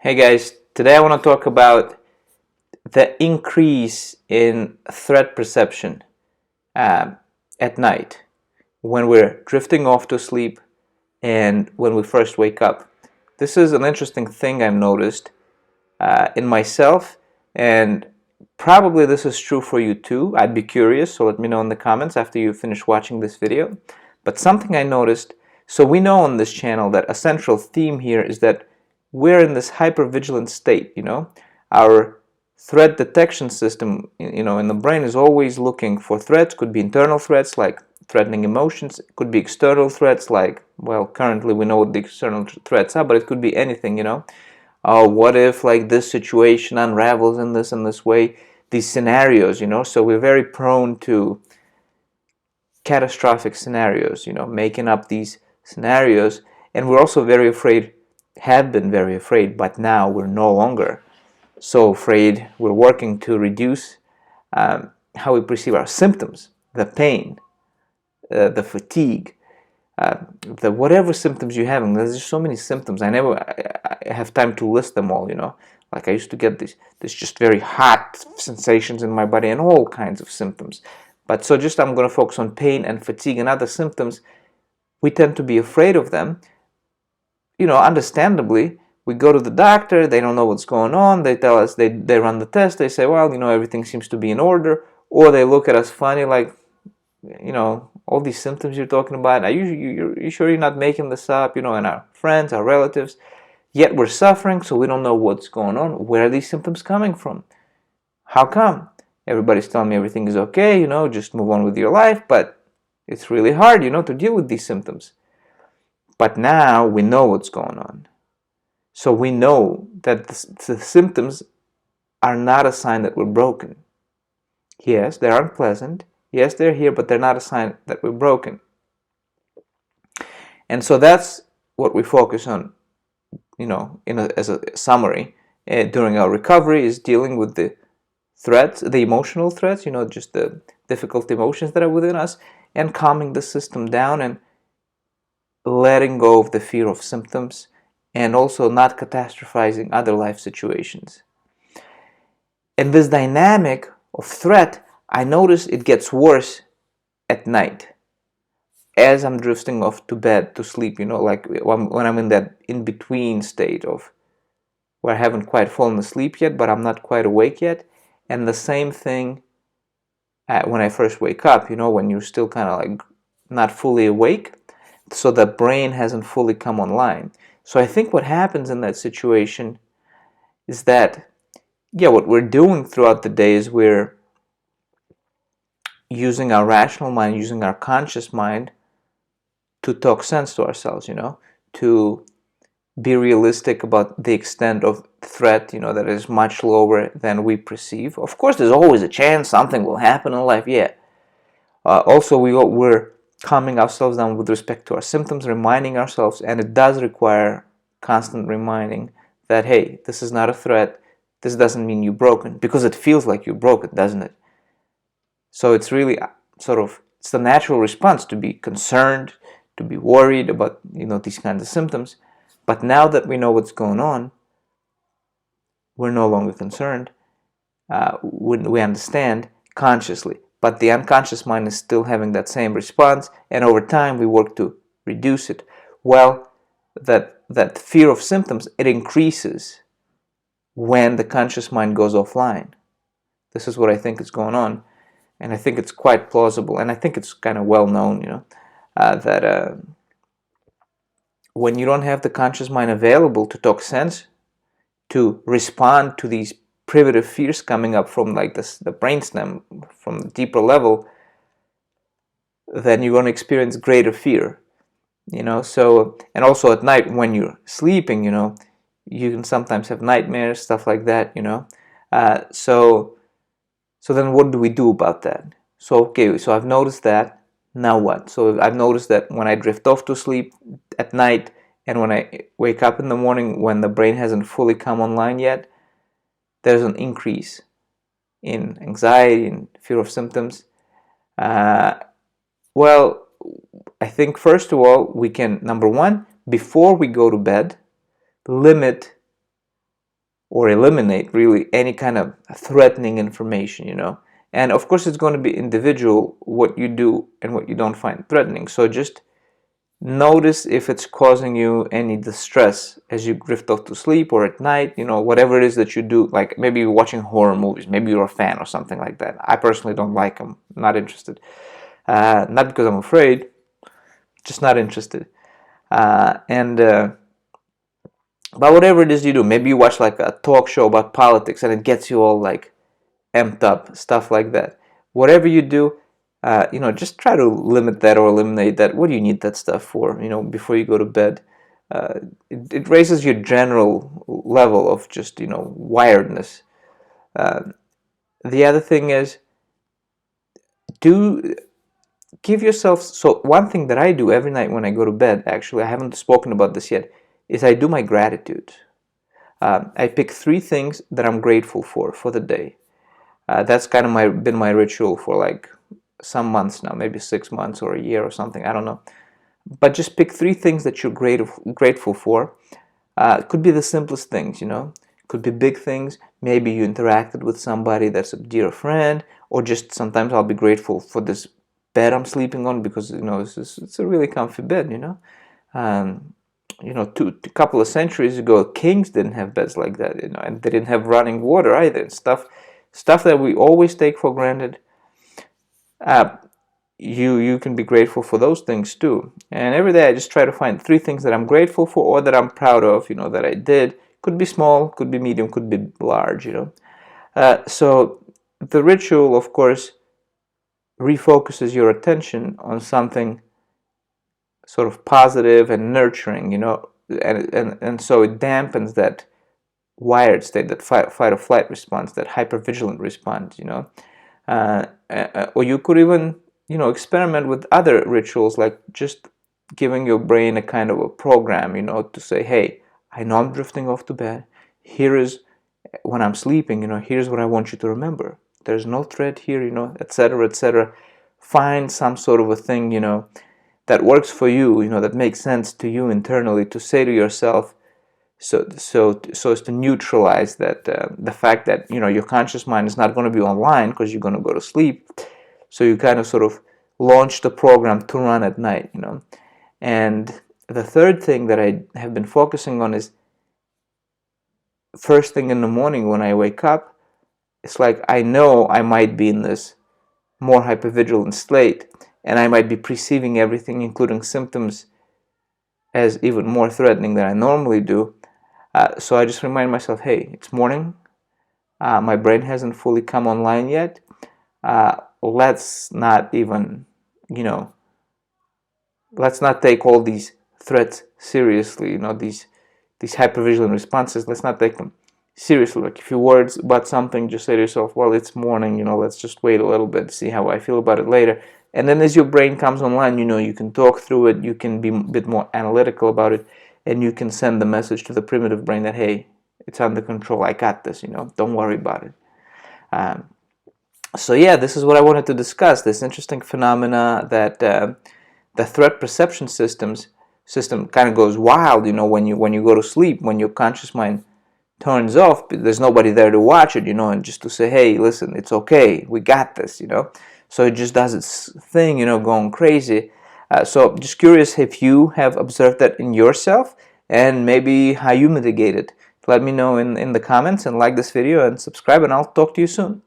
Hey guys, today I want to talk about the increase in threat perception at night when we're drifting off to sleep and when we first wake up. This is an interesting thing I've noticed in myself, and probably this is true for you too. I'd be curious, so let me know in the comments after you finish watching this video. But something I noticed, so we know on this channel that a central theme here is that we're in this hypervigilant state, Our threat detection system, in the brain is always looking for threats. Could be internal threats like threatening emotions. It could be external threats like, well, currently we know what the external threats are, but it could be anything, Oh, what if like this situation unravels in this way? These scenarios, so we're very prone to catastrophic scenarios, making up these scenarios, and we're also very afraid, have been very afraid, but now we're no longer so afraid. We're working to reduce how we perceive our symptoms, the pain, the fatigue, the whatever symptoms you're having. There's just so many symptoms. I have time to list them all, Like I used to get this just very hot sensations in my body and all kinds of symptoms. But so just I'm going to focus on pain and fatigue and other symptoms. We tend to be afraid of them. Understandably, we go to the doctor, they don't know what's going on, they tell us, they run the test, they say, well, everything seems to be in order, or they look at us funny like, all these symptoms you're talking about, are you sure you're not making this up, and our friends, our relatives, yet we're suffering, so we don't know what's going on. Where are these symptoms coming from? How come? Everybody's telling me everything is okay, just move on with your life, but it's really hard, to deal with these symptoms. But now we know what's going on. So we know that the symptoms are not a sign that we're broken. Yes, they're unpleasant. Yes, they're here, but they're not a sign that we're broken. And so that's what we focus on, as a summary during our recovery, is dealing with the threats, the emotional threats, just the difficult emotions that are within us, and calming the system down and letting go of the fear of symptoms, and also not catastrophizing other life situations. And this dynamic of threat, I notice it gets worse at night as I'm drifting off to bed to sleep, like when I'm in that in-between state of where I haven't quite fallen asleep yet, but I'm not quite awake yet. And the same thing when I first wake up, when you're still kind of like not fully awake, so the brain hasn't fully come online. So I think what happens in that situation is that, what we're doing throughout the day is we're using our rational mind, using our conscious mind to talk sense to ourselves, to be realistic about the extent of threat, that is much lower than we perceive. Of course, there's always a chance something will happen in life, yeah. Also, we're calming ourselves down with respect to our symptoms, reminding ourselves, and it does require constant reminding that, hey, this is not a threat, this doesn't mean you're broken, because it feels like you're broken, doesn't it? So it's really it's the natural response to be concerned, to be worried about, these kinds of symptoms. But now that we know what's going on, we're no longer concerned. We understand consciously. But the unconscious mind is still having that same response, and over time we work to reduce it. Well, that fear of symptoms, it increases when the conscious mind goes offline. This is what I think is going on, and I think it's quite plausible, and I think it's kind of well known, that when you don't have the conscious mind available to talk sense, to respond to these primitive fears coming up from like the brainstem, from the deeper level, then you're going to experience greater fear, So, and also at night when you're sleeping, you can sometimes have nightmares, stuff like that, So then what do we do about that? So, okay, so I've noticed that. Now what? So I've noticed that when I drift off to sleep at night and when I wake up in the morning, when the brain hasn't fully come online yet, there's an increase in anxiety and fear of symptoms. Well, I think first of all, we can, number one, before we go to bed, limit or eliminate really any kind of threatening information, you know. And of course, it's going to be individual what you do and what you don't find threatening. So just notice if it's causing you any distress as you drift off to sleep or at night, you know, whatever it is that you do. Like maybe you're watching horror movies, maybe you're a fan or something like that. I personally don't like them, not interested. Not because I'm afraid, just not interested. But whatever it is you do, maybe you watch like a talk show about politics and it gets you all like amped up, stuff like that. Whatever you do, you know, just try to limit that or eliminate that. What do you need that stuff for, you know, before you go to bed? It raises your general level of just, you know, wiredness. The other thing is, give yourself, so one thing that I do every night when I go to bed, actually, I haven't spoken about this yet, is I do my gratitude. I pick 3 things that I'm grateful for the day. That's kind of been my ritual for like some months now, maybe 6 months or a year or something, I don't know. But just pick 3 things that you're grateful for. It could be the simplest things, you know. It could be big things. Maybe you interacted with somebody that's a dear friend, or just sometimes I'll be grateful for this bed I'm sleeping on because, you know, it's a really comfy bed, you know. You know, a couple of centuries ago, kings didn't have beds like that, you know, and they didn't have running water either, and stuff that we always take for granted. You can be grateful for those things too. And every day I just try to find 3 things that I'm grateful for or that I'm proud of, you know, that I did. Could be small, could be medium, could be large, you know. So the ritual, of course, refocuses your attention on something sort of positive and nurturing, you know, and so it dampens that wired state, that fight or flight response, that hypervigilant response, you know. Or you could even, you know, experiment with other rituals, like just giving your brain a kind of a program, you know, to say, hey, I know I'm drifting off to bed. Here is when I'm sleeping, you know, here's what I want you to remember. There's no threat here, you know, etc., etc. Find some sort of a thing, you know, that works for you, you know, that makes sense to you internally, to say to yourself, so as to neutralize that the fact that, you know, your conscious mind is not going to be online because you're going to go to sleep. So you kind of sort of launch the program to run at night, you know. And the third thing that I have been focusing on is first thing in the morning when I wake up, it's like I know I might be in this more hypervigilant state, and I might be perceiving everything, including symptoms, as even more threatening than I normally do. So I just remind myself, hey, it's morning. My brain hasn't fully come online yet. Let's not even, you know, let's not take all these threats seriously. You know, these hypervigilant responses, let's not take them seriously. Like if you're worried about something, just say to yourself, well, it's morning, you know, let's just wait a little bit, see how I feel about it later. And then as your brain comes online, you know, you can talk through it, you can be a bit more analytical about it, and you can send the message to the primitive brain that, hey, it's under control, I got this, you know, don't worry about it. So yeah, this is what I wanted to discuss, this interesting phenomena that the threat perception system kind of goes wild, you know, when you go to sleep, when your conscious mind turns off, there's nobody there to watch it, you know, and just to say, hey, listen, it's okay, we got this, you know. So it just does its thing, you know, going crazy. So just curious if you have observed that in yourself and maybe how you mitigate it. Let me know in the comments, and like this video and subscribe, and I'll talk to you soon.